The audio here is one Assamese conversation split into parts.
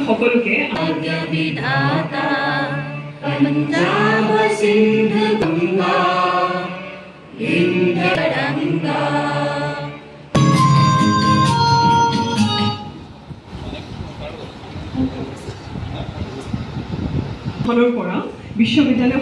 সকলোকে ফালৰ পৰা বিশ্ববিদ্যালয়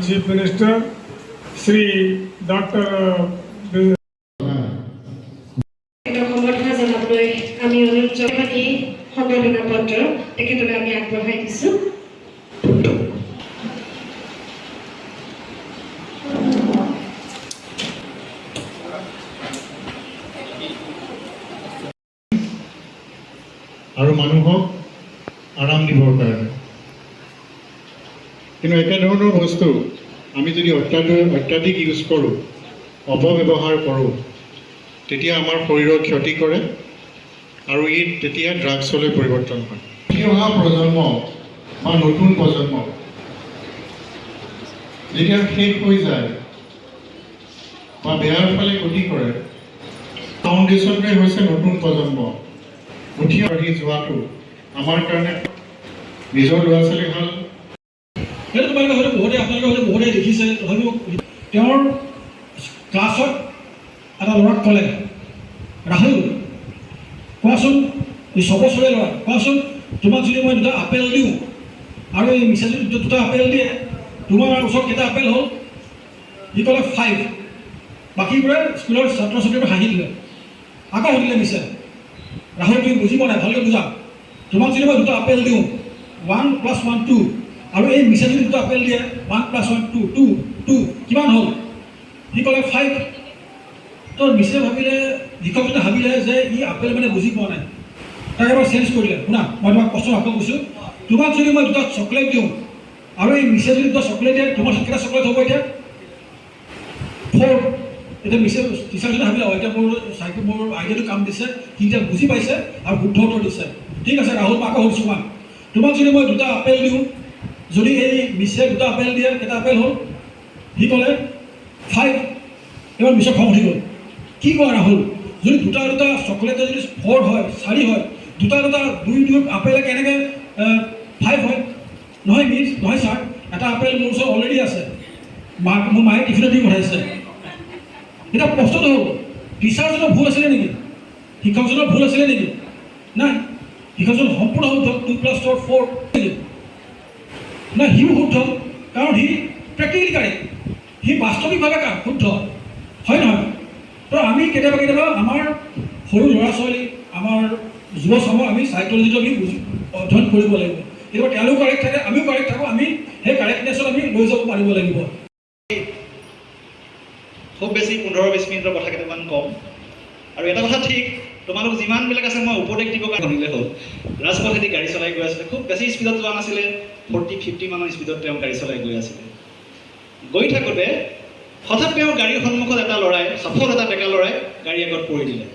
Chief Minister, Sri Dr. আমি অনুৰোধ জনাই সম্বৰ্ধনা পত্ৰ তেখেতলৈ আমি আগবঢ়াই দিছোঁ। আৰু মানুহক আৰাম দিবৰ কাৰণে। কিন্তু একেধৰণৰ বস্তু আমি যদি অত্যাধিক ইউজ কৰোঁ, অপব্যৱহাৰ কৰোঁ, তেতিয়া আমাৰ শৰীৰৰ ক্ষতি কৰে আৰু তেতিয়া ড্ৰাগছলৈ পৰিৱৰ্তন হয়। অহা প্ৰজন্ম বা নতুন প্ৰজন্ম যেতিয়া শেষ হৈ যায় বা বেয়াৰ ফালে গতি কৰে, ফাউণ্ডেশ্যনটোৱে হৈছে নতুন প্ৰজন্ম। উঠি আহি যোৱাটো আমাৰ কাৰণে নিজৰ ল'ৰা ছোৱালী ভাল। সেইটো তোমালোকে হয়তো বহুতে দেখিছে। তথাপিও তেওঁৰ ক্লাছত এটা ল'ৰাক ক'লে, ৰাহুল কোৱাচোন, এই 6 বছৰীয়া ল'ৰা, কোৱাচোন তোমাক যদি মই 2টা আপেল দিওঁ আৰু এই মিছা যদি 2টা আপেল দিয়ে, তোমাৰ ওচৰত কেইটা আপেল হ'ল? সি ক'লে 5। বাকীবোৰে স্কুলৰ ছাত্ৰ ছাত্ৰীবোৰে হাঁহি দিলে। আকৌ সুধিলে মিছা, ৰাহুল তুমি বুজি পোৱা নাই, ভালকৈ বুজা। তোমাক যদি মই 2টা আপেল দিওঁ, 1 + 1 2, আৰু এই মিছা যদি 2টা আপেল দিয়ে, 1 + 1 2 কিমান হ'ল? সি ক'লে 5। তো মিছে ভাবিলে, শিক্ষকজনে ভাবিলে যে ই আপেল মানে বুজি পোৱা নাই। তাক এবাৰ চেঞ্জ কৰিলে। শুনা, মই তোমাক প্ৰশ্ন আকৌ কৈছোঁ, তোমাক যদি মই 2টা চকলেট দিওঁ আৰু এই মিছে যদি 2টা চকলেট দিয়ে, তোমাৰ কেইটা চকলেট হ'ব এতিয়া? 4। এতিয়া মিছে টিচাৰজনে ভাবিলে, এতিয়া মোৰ আইডিয়াটো কাম দিছে, সি এতিয়া বুজি পাইছে আৰু শুদ্ধ উত্তৰ দিছে। ঠিক আছে ৰাহুল, মই আকৌ সুধিছোঁ, তোমাক যদি মই 2টা আপেল দিওঁ, যদি এই মিছে 2টা আপেল দিয়ে, কেইটা আপেল হ'ল? সি ক'লে 5। এবাৰ মিছে খং উঠি গ'ল। কি কয় ৰাহুল, যদি 2টা চকলেটে যদি 4 হয়, 4 হয়, 2টা 2 আপেলে কেনেকৈ 5 হয়? নহয় মিছ, নহয় ছাৰ, এটা আপেল মোৰ ওচৰত অলৰেডি আছে, মোৰ মায়ে টিফিনত দি পঠাইছে। এতিয়া প্ৰশ্নটো হ'ল, টিচাৰজনৰ ভুল আছিলে নেকি? শিক্ষকজনৰ ভুল আছিলে নেকি? নাই, শিক্ষকজন সম্পূৰ্ণ শুদ্ধ। 2 + 4 নাই, সিও শুদ্ধ, কাৰণ সি প্ৰেক্টিকেলি কাৰেক্ট, সি বাস্তৱিকভাৱে শুদ্ধ, হয় নহয়? তো আমি কেতিয়াবা আমাৰ সৰু ল'ৰা ছোৱালী, আমাৰ যুৱ চামক আমি চাইক'লজিটো আমি অধ্যয়ন কৰিব লাগিব। কেতিয়াবা তেওঁলোক কাৰেক্ট থাকে, আমিও কাৰেক্ট থাকোঁ, আমি সেই কাৰেক্টনেছত আমি লৈ যাব পাৰিব লাগিব। খুব বেছি 15-20 মিনিটৰ কথা কেইটামান কম। আৰু এটা কথা ঠিক, তোমালোক যিমানবিলাক আছে মই উপদেশ দিব কাৰণে শুনিলে হ'ল। ৰাজপথেদি গাড়ী চলাই গৈ আছিলে, খুব বেছি স্পীডত যোৱা নাছিলে, 40-50 মানৰ স্পীডত তেওঁ গাড়ী চলাই গৈ আছিলে। গৈ থাকোঁতে হঠাৎ তেওঁৰ গাড়ীৰ সন্মুখত এটা ল'ৰাই, সফল এটা ডেকা ল'ৰাই গাড়ী আগত পৰি দিলে।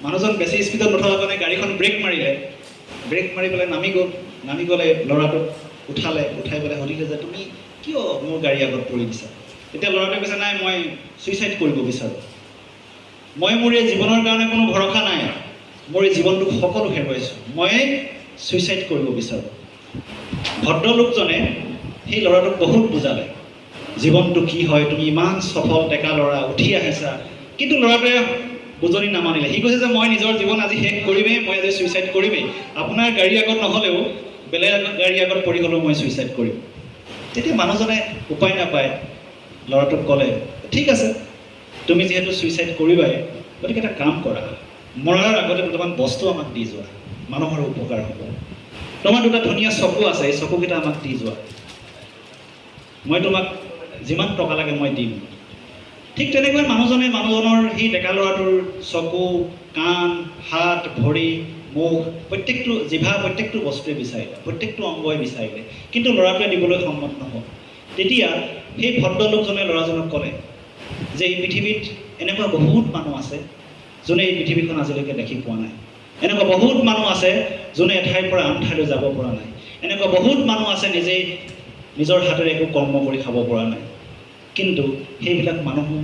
মানুহজন বেছি স্পীডত নথকাৰ কাৰণে গাড়ীখন ব্ৰেক মাৰিলে। ব্ৰেক মাৰি পেলাই নামি গ'লে ল'ৰাটোক উঠাই পেলাই সুধিলে যে তুমি কিয় মোৰ গাড়ী আগত পৰি দিছা? তেতিয়া ল'ৰাটোৱে কৈছে, নাই মই ছুইচাইড কৰিব বিচাৰোঁ, মই মোৰ এই জীৱনৰ কাৰণে কোনো ভৰসা নাই, মোৰ এই জীৱনটোক সকলো হেৰুৱাইছোঁ, মই ছুইচাইড কৰিব বিচাৰোঁ। ভদ্ৰলোকজনে সেই ল'ৰাটোক বহুত বুজালে, জীৱনটো কি হয়, তুমি ইমান সফল ডেকা ল'ৰা, উঠি আহিছা। কিন্তু ল'ৰাটোৱে বুজনি নামানিলে। সি কৈছে যে মই নিজৰ জীৱন আজি শেষ কৰিমেই, মই আজি ছুইচাইড কৰিমেই। আপোনাৰ গাড়ী আগত নহ'লেও বেলেগ গাড়ী আগত পৰি হ'লেও মই ছুইচাইড কৰিম। তেতিয়া মানুহজনে উপায় নাপায় ল'ৰাটোক ক'লে, ঠিক আছে তুমি যিহেতু ছুইচাইড কৰিবাই, গতিকে এটা কাম কৰা, মৰাৰ আগতে দুটামান বস্তু আমাক দি যোৱা, মানুহৰ উপকাৰ হ'ব। তোমাৰ দুটা ধুনীয়া চকু আছে, এই চকুকেইটা আমাক দি যোৱা, মই তোমাক যিমান টকা লাগে মই দিম। ঠিক তেনেকৈ মানুহজনৰ সেই ডেকা ল'ৰাটোৰ চকু, কাণ, হাত, ভৰি, মুখ, প্ৰত্যেকটো জিভা, প্ৰত্যেকটো বস্তুৱে বিচাৰিলে, প্ৰত্যেকটো অংগই বিচাৰিলে, কিন্তু ল'ৰাটোৱে দিবলৈ সন্মত নহ'ল। তেতিয়া সেই ভদ্ৰলোকজনে ল'ৰাজনক ক'লে যে এই পৃথিৱীত এনেকুৱা বহুত মানুহ আছে যোনে এই পৃথিৱীখন আজিলৈকে দেখি পোৱা নাই, এনেকুৱা বহুত মানুহ আছে যোনে এঠাইৰ পৰা আন ঠাইলৈ যাব পৰা নাই, এনেকুৱা বহুত মানুহ আছে নিজেই নিজৰ হাতেৰে একো কৰ্ম কৰি খাব পৰা নাই, কিন্তু সেইবিলাক মানুহো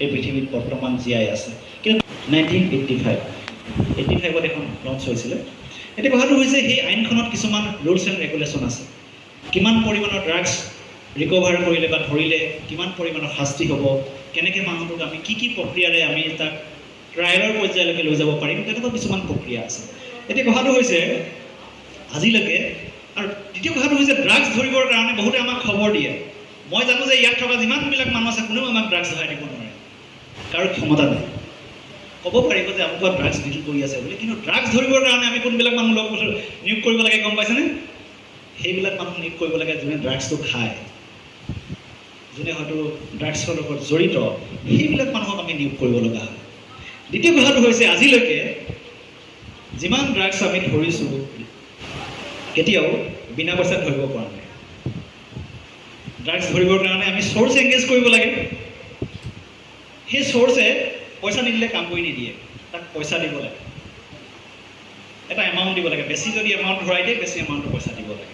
এই পৃথিৱীত বৰ্তমান জীয়াই আছে। কিন্তু 1985 এখন লঞ্চ হৈছিলে। এতিয়া কথাটো হৈছে সেই আইনখনত কিছুমান ৰুলছ এণ্ড ৰেগুলেশ্যন আছে, কিমান পৰিমাণৰ ড্ৰাগছ ৰিকভাৰ কৰিলে বা ধৰিলে কিমান পৰিমাণৰ শাস্তি হ'ব, কেনেকৈ মানুহটোক আমি কি প্ৰক্ৰিয়াৰে আমি তাক ট্ৰায়েলৰ পৰ্যায়লৈকে লৈ যাব পাৰিম, তেনেকুৱা কিছুমান প্ৰক্ৰিয়া আছে। এতিয়া কথাটো হৈছে আজিলৈকে, আৰু দ্বিতীয় কথাটো হৈছে ড্ৰাগছ ধৰিবৰ কাৰণে বহুতে আমাক খবৰ দিয়ে। মই জানো যে ইয়াত থকা যিমানবিলাক মানুহ আছে কোনেও আমাক ড্ৰাগছ ধৰাই দিব নোৱাৰে, কাৰো ক্ষমতা নাই। ক'ব পাৰিব যে আমুক ড্ৰাগছ ডিল কৰি আছে বুলি, কিন্তু ড্ৰাগছ ধৰিবৰ কাৰণে আমি কোনবিলাক মানুহ নিয়োগ কৰিব লাগে গম পাইছেনে? সেইবিলাক মানুহ নিয়োগ কৰিব লাগে যোনে ড্ৰাগছটো খায়, যোনে হয়তো ড্ৰাগছৰ লগত জড়িত, সেইবিলাক মানুহক আমি নিয়োগ কৰিব লগা হয়। দ্বিতীয় কথাটো হৈছে আজিলৈকে যিমান ড্ৰাগছ আমি ধৰিছোঁ কেতিয়াও বিনা পইচাত ধৰিব পৰা নাই। ড্ৰাগছ ধৰিবৰ কাৰণে আমি চ'ৰ্চ এংগেজ কৰিব লাগে, সেই চ'ৰ্চে পইচা নিদিলে কাম কৰি নিদিয়ে, তাক পইচা দিব লাগে, এটা এমাউণ্ট দিব লাগে, বেছি যদি এমাউণ্ট ধৰাই দিয়ে বেছি এমাউণ্টৰ পইচা দিব লাগে।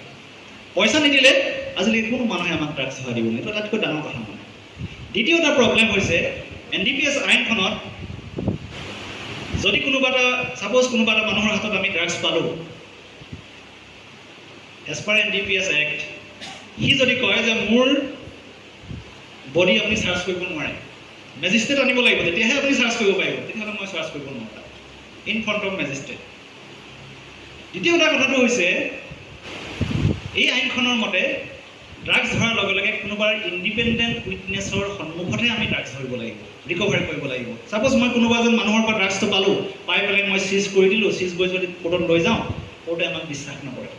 পইচা নিদিলে আজিলৈকে কোনো মানুহে আমাক ড্ৰাগছ ধৰাই দিব নোৱাৰে, এইটো আটাইতকৈ ডাঙৰ কথা নহয়। দ্বিতীয় এটা প্ৰব্লেম হৈছে NDPS আইনখনত যদি কোনোবা এটা মানুহৰ হাতত আমি ড্ৰাগছ পালোঁ, এজ পাৰ NDPS এক্ট, সি যদি কয় যে মোৰ বডি আপুনি চাৰ্চ কৰিব নোৱাৰে, মেজিষ্ট্ৰেট আনিব লাগিব, তেতিয়াহে আপুনি চাৰ্চ কৰিব পাৰিব, তেতিয়াহ'লে মই চাৰ্চ কৰিব নোৱাৰোঁ ইন ফ্ৰণ্ট অফ মেজিষ্ট্ৰেট। দ্বিতীয় এটা কথাটো হৈছে এই আইনখনৰ মতে ড্ৰাগছ ধৰাৰ লগে লগে কোনোবাৰ ইণ্ডিপেণ্ডেণ্ট উইটনেছৰ সন্মুখতহে আমি ড্ৰাগছ ধৰিব লাগিব, ৰিকভাৰী কৰিব লাগিব। ছাপ'জ মই কোনোবা এজন মানুহৰ পৰা ড্ৰাগছটো পালোঁ, পাই পেলাই মই চিজ কৰি দিলোঁ, চিজ কৰি যদি কোৰ্টত লৈ যাওঁ, কোৰ্টে আমাক বিশ্বাস নকৰে,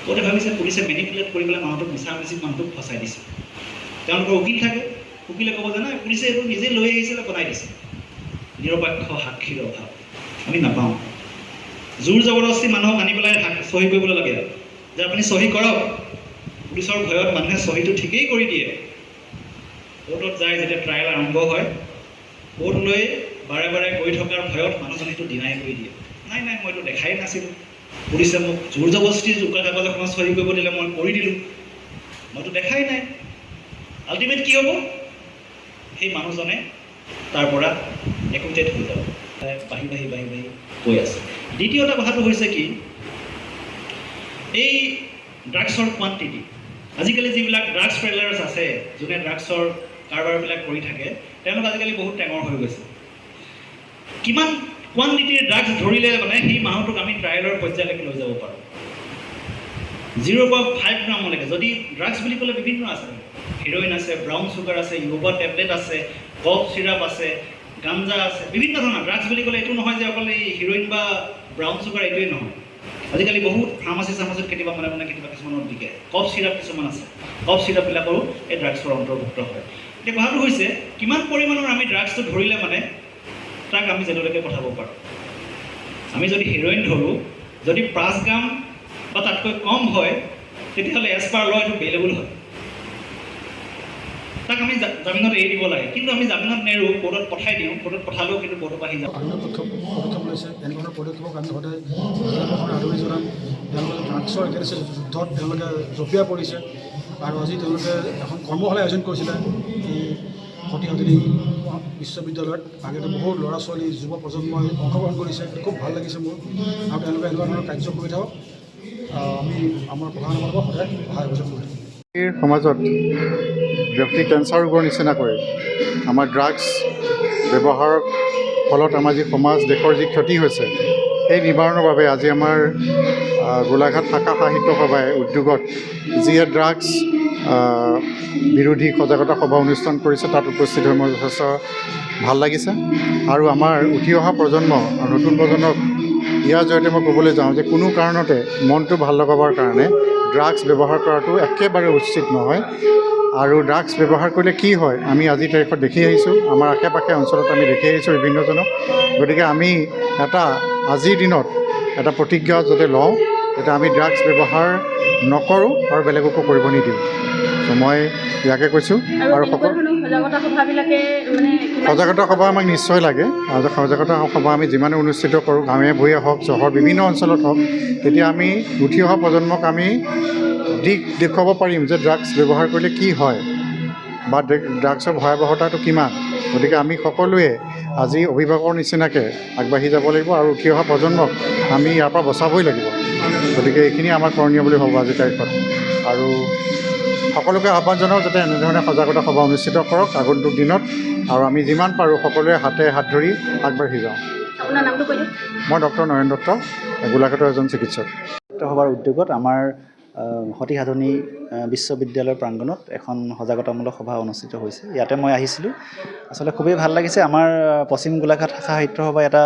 কোৰ্টে ভাবিছে পুলিচে মেনিপুলেট কৰি পেলাই মানুহটোক মিছা মানুহটোক ফচাই দিছে। তেওঁলোকৰ উকিল থাকে, উকিলে ক'ব যে নাই পুলিচে এইটো নিজে লৈ আহিছিলে বনাই দিছে। নিৰপেক্ষ সাক্ষীৰ অভাৱ আমি নাপাওঁ, জোৰ জবৰদস্তি মানুহক আনি পেলাই চহী কৰিবলৈ লাগে যে আপুনি চহী কৰক, পুলিচৰ ভয়ত মানুহে চহীটো ঠিকেই কৰি দিয়ে। কোৰ্টত যায় যেতিয়া ট্ৰায়েল আৰম্ভ হয়, কোৰ্টলৈ বাৰে বাৰে গৈ থকাৰ ভয়ত মানুহজনে সেইটো ডিনাই কৰি দিয়ে, নাই মইতো দেখাই নাছিলোঁ, পুলিচে মোক জোৰ জবৰদস্তি উকা কাগজ এখনত চহী কৰিব দিলে মই কৰি দিলোঁ, মইতো দেখাই নাই। আল্টিমেট কি হ'ব? সেই মানুহজনে তাৰ পৰা একুইটেড হৈ যাব, বাঢ়ি গৈ আছে। দ্বিতীয় এটা কথাটো হৈছে কি, এই ড্ৰাগছৰ কোৱান্টিটি, আজিকালি যিবিলাক ড্ৰাগছ পেডলাৰ্ছ আছে, যোনে ড্ৰাগছৰ কাৰবাৰবিলাক কৰি থাকে, তেওঁলোক আজিকালি বহুত টেঙৰ হৈ গৈছে। কিমান কোৱান্টিটিৰ ড্ৰাগছ ধৰিলে মানে সেই মানুহটোক আমি ট্ৰায়েলৰ পৰ্যায়লৈকে লৈ যাব পাৰোঁ, 0.5 গ্ৰামলৈকে। যদি ড্ৰাগছ বুলি ক'লে বিভিন্ন আছে, হিৰ'ইন আছে, ব্ৰাউন চুগাৰ আছে, ইউবা টেবলেট আছে, কফ চিৰাপ আছে, গাঞ্জা আছে, বিভিন্ন ধৰণৰ ড্ৰাগছ বুলি ক'লে এইটো নহয় যে অকল এই হিৰ'ইন বা ব্ৰাউন চুগাৰ এইটোৱেই নহয়। আজিকালি বহুত ফাৰ্মাচিত কেতিয়াবা কেতিয়াবা কিছুমানৰ দিকে কফ চিৰাপ কিছুমান আছে, কফ চিৰাপবিলাকৰো এই ড্ৰাগছৰ অন্তৰ্ভুক্ত হয়। এতিয়া কথাটো হৈছে কিমান পৰিমাণৰ আমি ড্ৰাগছটো ধৰিলে মানে তাক আমি যেনেলৈকে পঠাব পাৰোঁ। আমি যদি হিৰ'ইন ধৰোঁ, যদি 5 গ্ৰাম বা তাতকৈ কম হয়, তেতিয়াহ'লে এজ পাৰ ল এইটো বেইলেবল হয়, তাক আমি জামিনত এৰি দিব লাগে। কিন্তু আমি জামিনত নেৰোঁ, কোৰ্টত পঠাই দিওঁ, কোৰ্টত পঠালেও কিন্তু কোৰ্টৰ পৰা আহি যাব। আইনৰ পদক্ষেপ লৈছে, এনেধৰণৰ পদক্ষেপক আমি সদায় আদৰি জনাম। তেওঁলোকে ড্ৰাগছৰ এগেইনষ্টে যুদ্ধত তেওঁলোকে জঁপিয়াই পৰিছে, আৰু আজি তেওঁলোকে এখন কৰ্মশালা আয়োজন কৰিছিলে এই সতিসাধিনী বিশ্ববিদ্যালয়ত। আগতে বহুত ল'ৰা ছোৱালী যুৱ প্ৰজন্মই অংশগ্ৰহণ কৰিছে, খুব ভাল লাগিছে মোৰ। আৰু তেওঁলোকে এনেকুৱা ধৰণৰ কাৰ্য কৰি থাকক, আমি আমাৰ প্ৰধানমন্ত্ৰীক সদায় সহায় সহযোগ কৰি থাকিম। এই সমাজত ব্যক্তি কেঞ্চাৰ ৰোগৰ নিচিনাকৈ আমাৰ ড্ৰাগছ ব্যৱহাৰৰ ফলত আমাৰ যি সমাজ দেশৰ যি ক্ষতি হৈছে, সেই নিবাৰণৰ বাবে আজি আমাৰ গোলাঘাট শাখা সাহিত্য সভাই উদ্যোগত যিয়ে ড্ৰাগছ বিৰোধী সজাগতা সভা অনুষ্ঠান কৰিছে তাত উপস্থিত হৈ মোৰ যথেষ্ট ভাল লাগিছে। আৰু আমাৰ উঠি অহা প্ৰজন্ম আৰু নতুন প্ৰজন্মক ইয়াৰ জৰিয়তে মই ক'বলৈ যাওঁ যে কোনো কাৰণতে মনটো ভাল লগাবৰ কাৰণে ড্ৰাগছ ব্যৱহাৰ কৰাটো একেবাৰে উচিত নহয়। আৰু ড্ৰাগছ ব্যৱহাৰ কৰিলে কি হয় আমি আজিৰ তাৰিখত দেখি আহিছোঁ, আমাৰ আশে পাশে অঞ্চলত আমি দেখি আহিছোঁ বিভিন্নজনক। গতিকে আমি আজিৰ দিনত এটা প্ৰতিজ্ঞা যাতে লওঁ যাতে আমি ড্ৰাগছ ব্যৱহাৰ নকৰোঁ আৰু বেলেগকো কৰিব নিদিওঁ। ত' মই ইয়াকে কৈছোঁ। আৰু সজাগতা সভা আমাক নিশ্চয় লাগে। আৰু সজাগতা সভা আমি যিমানে অনুষ্ঠিত কৰোঁ গাঁৱে ভূঞে হওক চহৰ বিভিন্ন অঞ্চলত হওক তেতিয়া আমি উঠি অহা প্ৰজন্মক আমি দেখুৱাব পাৰিম যে ড্ৰাগছ ব্যৱহাৰ কৰিলে কি হয় বা ড্ৰাগছৰ ভয়াৱহতাটো কিমান। গতিকে আমি সকলোৱে আজি অভিভাৱকৰ নিচিনাকৈ আগবাঢ়ি যাব লাগিব আৰু উঠি অহা প্ৰজন্মক আমি ইয়াৰ পৰা বচাবই লাগিব। গতিকে এইখিনি আমাৰ কৰণীয় বুলি ভাবোঁ আজিৰ তাৰিখত। আৰু সকলোকে আহ্বান জনাওঁ যাতে এনেধৰণে সজাগতা সভা অনুষ্ঠিত কৰক আগন্তুক দিনত, আৰু আমি যিমান পাৰোঁ সকলোৱে হাতে হাত ধৰি আগবাঢ়ি যাওঁ। মই ডক্টৰ নয়ন দত্ত, গোলাঘাটৰ এজন চিকিৎসক। সভাৰ উদ্যোগত আমাৰ সতী সাধনী বিশ্ববিদ্যালয়ৰ প্ৰাংগণত এখন সজাগতামূলক সভা অনুষ্ঠিত হৈছে। ইয়াতে মই আহিছিলোঁ, আচলতে খুবেই ভাল লাগিছে। আমাৰ পশ্চিম গোলাঘাট শাখা সাহিত্য সভাই এটা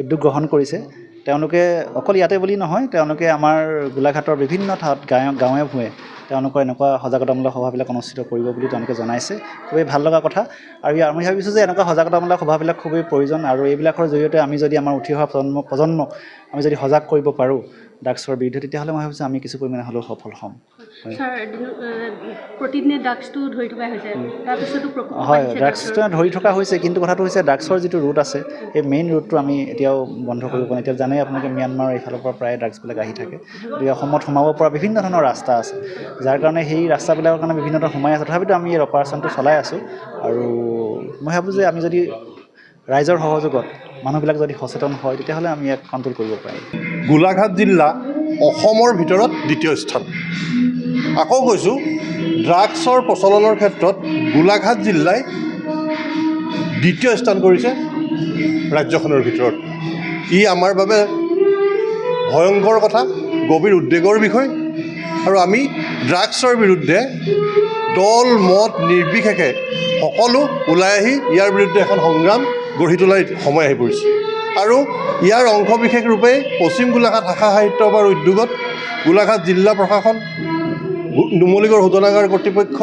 উদ্যোগ গ্ৰহণ কৰিছে। তেওঁলোকে অকল ইয়াতে বুলি নহয়, তেওঁলোকে আমাৰ গোলাঘাটৰ বিভিন্ন ঠাইত গাঁৱে ভূঞে তেওঁলোকৰ এনেকুৱা সজাগতামূলক সভাবিলাক অনুষ্ঠিত কৰিব বুলি তেওঁলোকে জনাইছে। খুবেই ভাল লগা কথা। আৰু আমি ভাবিছোঁ যে এনেকুৱা সজাগতামূলক সভাবিলাক খুবেই প্ৰয়োজন, আৰু এইবিলাকৰ জৰিয়তে আমি যদি আমাৰ উঠি অহা প্ৰজন্মক আমি যদি সজাগ কৰিব পাৰোঁ ড্ৰাগছৰ বিৰুদ্ধে, তেতিয়াহ'লে মই ভাবিছোঁ আমি কিছু পৰিমাণে হ'লেও সফল হ'ম। প্ৰতিদিনে ড্ৰাগছটো ধৰি থকা হৈছে, তাৰপিছতো হয়, ড্ৰাগছটো ধৰি থকা হৈছে, কিন্তু কথাটো হৈছে ড্ৰাগছৰ যিটো ৰুট আছে সেই মেইন ৰুটটো আমি এতিয়াও বন্ধ কৰিব পৰা নাই। এতিয়া জানেই আপোনালোকে ম্যানমাৰৰ এইফালৰ পৰা প্ৰায় ড্ৰাগছবিলাক আহি থাকে। গতিকে অসমত সোমাব পৰা বিভিন্ন ধৰণৰ ৰাস্তা আছে, যাৰ কাৰণে সেই ৰাস্তাবিলাকৰ কাৰণে বিভিন্ন ধৰণৰ সোমাই আছে। তথাপিতো আমি এই অপাৰেশ্যনটো চলাই আছোঁ, আৰু মই ভাবোঁ যে আমি যদি ৰাইজৰ সহযোগত মানুহবিলাক যদি সচেতন হয় তেতিয়াহ'লে আমি ইয়াক কণ্ট্ৰল কৰিব পাৰিম। গোলাঘাট জিলা অসমৰ ভিতৰত দ্বিতীয় স্থান। আকৌ কৈছোঁ, ড্ৰাগছৰ প্ৰচলনৰ ক্ষেত্ৰত গোলাঘাট জিলাই দ্বিতীয় স্থান কৰিছে ৰাজ্যখনৰ ভিতৰত। ই আমাৰ বাবে ভয়ংকৰ কথা, গভীৰ উদ্বেগৰ বিষয়। আৰু আমি ড্ৰাগছৰ বিৰুদ্ধে দল মত নিৰ্বিশেষে সকলো ওলাই আহি ইয়াৰ বিৰুদ্ধে এখন সংগ্ৰাম গঢ়ি তোলাৰ সময় আহি পৰিছে। আৰু ইয়াৰ অংশ বিশেষ ৰূপে পশ্চিম গোলাঘাট শাখা সাহিত্য সভাৰ উদ্যোগত গোলাঘাট জিলা প্ৰশাসন, নুমলীগড় শোধনাগাৰ কৰ্তৃপক্ষ,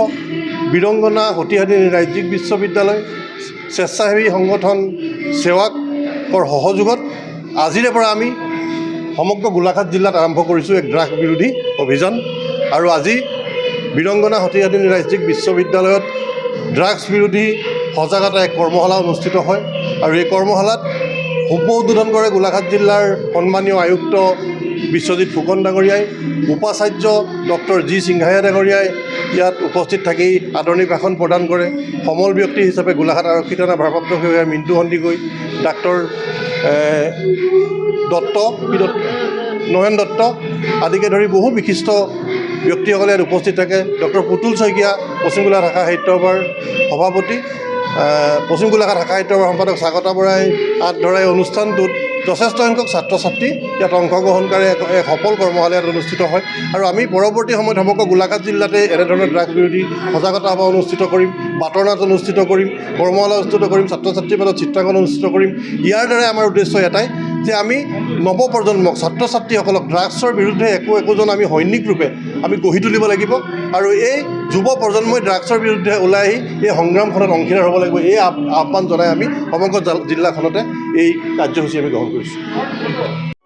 বীৰংগনা সতী সাধনী ৰাজ্যিক বিশ্ববিদ্যালয়, স্বেচ্ছাসেৱী সংগঠন সেৱাকৰ সহযোগত আজিৰে পৰা আমি সমগ্ৰ গোলাঘাট জিলাত আৰম্ভ কৰিছোঁ এক ড্ৰাগছ বিৰোধী অভিযান। আৰু আজি বীৰংগনা সতী সাধনী ৰাজ্যিক বিশ্ববিদ্যালয়ত ড্ৰাগছ বিৰোধী সজাগতা এক কৰ্মশালা অনুষ্ঠিত হয়। আৰু এই কৰ্মশালাত শুভ উদ্বোধন কৰে গোলাঘাট জিলাৰ সন্মানীয় আয়ুক্ত বিশ্বজিৎ ফুকন ডাঙৰীয়াই। উপাচাৰ্য ডক্টৰ জি সিংহায়া ডাঙৰীয়াই ইয়াত উপস্থিত থাকি আদৰণি ভাষণ প্ৰদান কৰে। সমল ব্যক্তি হিচাপে গোলাঘাট আৰক্ষী থানাৰ ভাৰপ্ৰাপ্ত বিষয়া মিণ্টু সন্দিকৈ, ডাক্তৰ নয়ন দত্ত আদিকে ধৰি বহু বিশিষ্ট ব্যক্তিসকলে ইয়াত উপস্থিত থাকে। ডক্টৰ পুতুল শইকীয়া, পশ্চিম গোলাঘাট শাখা সাহিত্য সভাৰ সভাপতি, পশ্চিম গোলাঘাট শাখা সাহিত্য সভাৰ সম্পাদক স্বাগতা বৰাই হাত ধৰাই অনুষ্ঠানটোত যথেষ্ট সংখ্যক ছাত্ৰ ছাত্ৰী ইয়াত অংশগ্ৰহণকাৰী এক সফল কৰ্মশালা ইয়াত অনুষ্ঠিত হয়। আৰু আমি পৰৱৰ্তী সময়ত সমগ্ৰ গোলাঘাট জিলাতে এনেধৰণৰ ড্ৰাগছ বিৰোধী সজাগতা সভা অনুষ্ঠিত কৰিম, বাটৰ নাট অনুষ্ঠিত কৰিম, কৰ্মশালা অনুষ্ঠিত কৰিম, ছাত্ৰ ছাত্ৰীৰ মাজত চিত্ৰাংকন অনুষ্ঠিত কৰিম। ইয়াৰ দ্বাৰাই আমাৰ উদ্দেশ্য এটাই যে আমি নৱপ্ৰজন্মক, ছাত্ৰ ছাত্ৰীসকলক ড্ৰাগছৰ বিৰুদ্ধে একোজন আমি সৈনিক ৰূপে আমি গঢ়ি তুলিব লাগিব। আৰু এই যুৱ প্ৰজন্মই ড্ৰাগছৰ বিৰুদ্ধে ওলাই আহি এই সংগ্ৰামখনত অংশীদাৰ হ'ব লাগিব। এই আহ্বান জনাই আমি সমগ্ৰ জিলাখনতে এই কাৰ্যসূচী আমি গ্ৰহণ কৰিছোঁ।